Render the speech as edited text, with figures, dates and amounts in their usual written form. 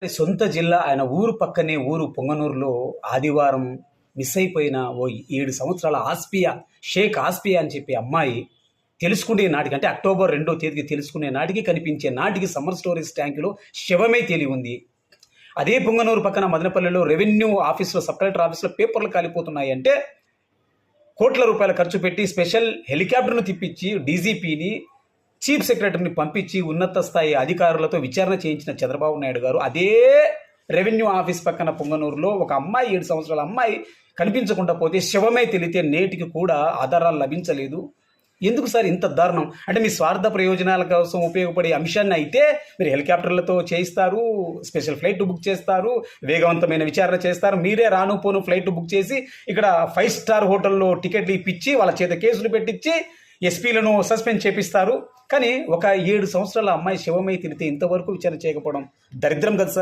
సొంత జిల్లా ఆయన ఊరు పక్కనే ఊరు పొంగనూరులో ఆదివారం మిస్ అయిపోయిన ఓ 7 సంవత్సరాల షేక్ ఆస్పియా అని చెప్పి అమ్మాయి తెలుసుకునే నాటికి, అంటే అక్టోబర్ 2వ తేదీకి తెలుసుకునే నాటికి, కనిపించే నాటికి సమ్మర్ స్టోరేజ్ ట్యాంకులో శవమే తేలి ఉంది. అదే పొంగనూరు పక్కన మదనపల్లిలో రెవెన్యూ ఆఫీస్లో, సబ్ కలెక్టర్ ఆఫీస్లో పేపర్లు కాలిపోతున్నాయి అంటే కోట్ల రూపాయలు ఖర్చు పెట్టి స్పెషల్ హెలికాప్టర్ను తిప్పించి డీజీపీని, చీఫ్ సెక్రటరీని పంపించి ఉన్నత స్థాయి అధికారులతో విచారణ చేయించిన చంద్రబాబు నాయుడు గారు అదే రెవెన్యూ ఆఫీస్ పక్కన పొంగనూరులో ఒక అమ్మాయి, 7 సంవత్సరాల అమ్మాయి కనిపించకుండా పోతే శవమే తెలితే నేటికి కూడా ఆధారాలు లభించలేదు. ఎందుకు సార్ ఇంత దారుణం? అంటే మీ స్వార్థ ప్రయోజనాల కోసం ఉపయోగపడే అంశాన్ని అయితే మీరు హెలికాప్టర్లతో చేయిస్తారు, స్పెషల్ ఫ్లైట్ బుక్ చేస్తారు, వేగవంతమైన విచారణ చేస్తారు. మీరే రాను పోను ఫ్లైట్ బుక్ చేసి ఇక్కడ 5 స్టార్ హోటల్లో టికెట్లు ఇప్పించి వాళ్ళ చేత కేసులు పెట్టించి ఎస్పీలను సస్పెండ్ చేపిస్తారు. కానీ ఒక 7 సంవత్సరాల అమ్మాయి శవమై తిరిగితే ఇంతవరకు విచారణ చేయకపోవడం దరిద్రం కదా సార్.